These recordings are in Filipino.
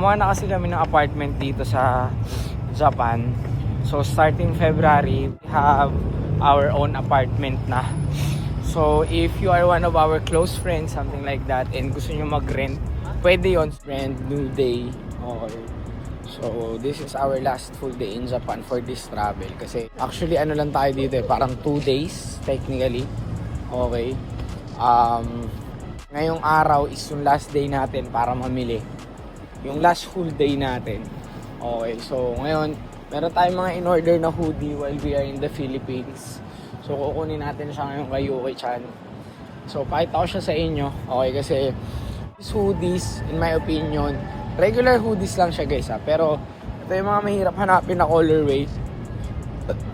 kumuha na kasi kami ng apartment dito sa Japan. So starting February, we have our own apartment na. So if you are one of our close friends, something like that, and gusto nyo mag-rent, pwede yon. Brand new day. Okay. So this is our last full day in Japan for this travel. Kasi actually ano lang tayo dito parang 2 days technically. Okay. Ngayong araw is yung last day natin para mamili. Yung last full day natin. Okay. So ngayon, meron tayong mga in-order na hoodie while we are in the Philippines. So kukunin natin siya ngayon kay Yuki-chan. So pakita ko siya sa inyo. Okay, kasi these hoodies, in my opinion, regular hoodies lang siya guys ha. Pero ito yung mga mahirap hanapin na colorway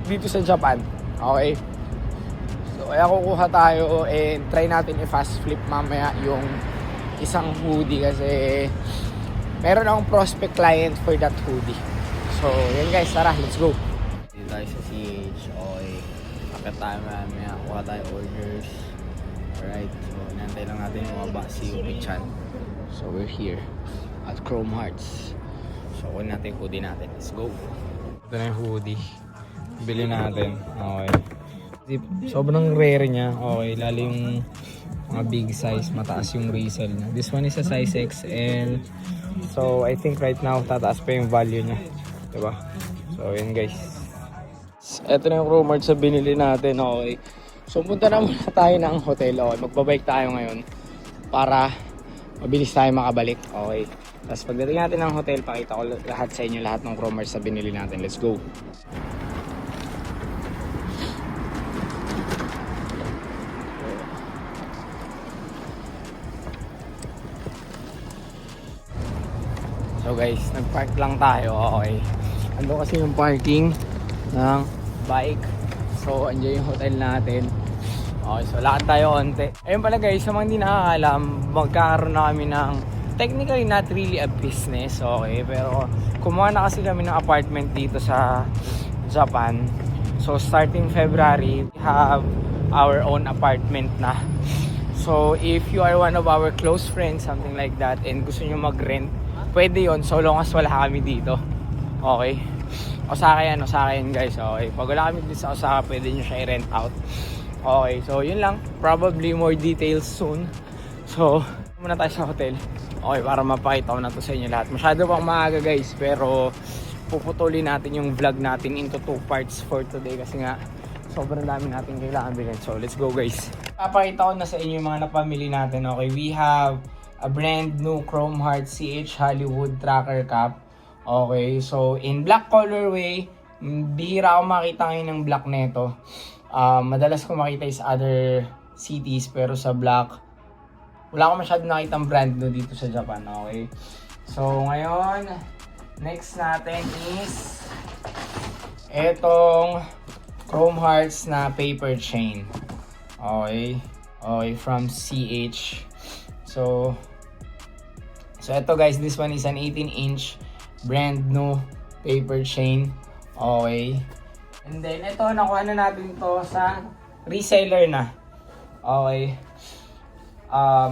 dito sa Japan. Okay. So kaya kukuha tayo and try natin i-fast flip mamaya yung isang hoodie kasi meron akong prospect client for that hoodie. So yun guys, tara, let's go. Dito tayo sa CH. Okay. Akit tayo mamaya, kuha tayo orders. Alright, so nantay lang natin yung mga si Yuki-chan. So we're here at Chrome Hearts. So kunin natin yung hoodie natin. Let's go. Ito na yung hoodie. Bili natin. Okay. Sobrang rare niya. Okay, lalo yung mga big size, mataas yung resale niya. This one is a size XL. So I think right now tataas pa yung value niya. Diba? So yun guys. Ito na yung Chrome Hearts sa binili natin. Okay. So punta na muna tayo ng hotel. Okay. Magbabike tayo ngayon para mabilis tayo makabalik. Okay. Tapos pagdating natin ng hotel, pakita ko lahat sa inyo, lahat ng Chrome Hearts sa binili natin. Let's go. So guys, nag-park lang tayo. Okay. Ando kasi yung parking ng bike. So andyan yung hotel natin. Okay, so lakad tayo konti. Ayun pala guys, sa mga hindi nakakalam, magkakaroon na kami ng technically not really a business. Okay, pero kumuha na kasi kami ng apartment dito sa Japan. So starting February, we have our own apartment na. So if you are one of our close friends, something like that, and gusto nyo mag-rent, pwede yon so long as wala kami dito. Okay. Osaka yan guys. Okay. Pag wala kami dito sa Osaka, pwede nyo siya i-rent out. Okay. So yun lang. Probably more details soon. So muna tayo sa hotel. Okay. Para mapakita ko na to sa inyo lahat. Masyado pang maaga guys. Pero puputulin natin yung vlog natin into 2 parts for today. Kasi nga sobrang dami natin kailangan bilhin. So let's go guys. Papakita ko na sa inyo yung mga napamili natin. Okay. We have a brand new Chrome Hearts CH Hollywood Tracker Cap. Okay, so in black colorway, bihira ako makita ngayon ng black neto. Madalas ko makita is other cities, pero sa black, wala akong masyado nakitang brand new dito sa Japan. Okay, so ngayon, next natin is etong Chrome Hearts na paper chain. Okay, okay, from CH. So ito guys, this one is an 18-inch brand new paper chain. Okay. And then ito, nakuha na natin to sa reseller na. Okay.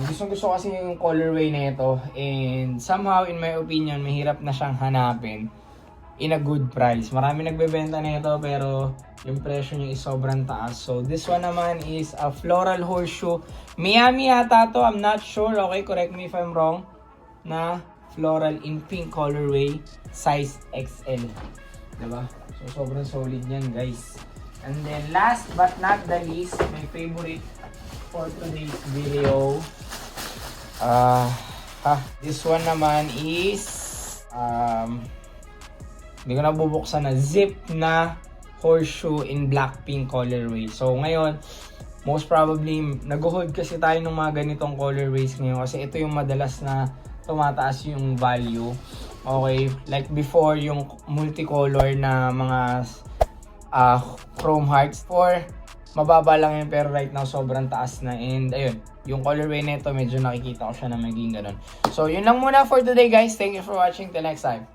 Gusto kasi yung colorway na ito. And somehow, in my opinion, mahirap na siyang hanapin in a good price. Marami nagbebenta na ito pero yung presyo niya is sobrang taas. So this one naman is a floral horseshoe. Miami yata to, I'm not sure. Okay, correct me if I'm wrong. Na floral in pink colorway, size XL. Diba? So sobrang solid yan guys. And then last but not the least, my favorite for today's video. This one naman is hindi ko na bubuksan na zip na horseshoe in black pink colorway. So ngayon, most probably nag-hold kasi tayo ng mga ganitong colorways ngayon kasi ito yung madalas na tumataas yung value. Okay, like before yung multicolor na mga Chrome Hearts, for mababa lang yun pero right now sobrang taas na. And ayun, yung colorway nito medyo nakikita ko siya na maging ganun. So yun lang muna for today guys. Thank you for watching. Till next time.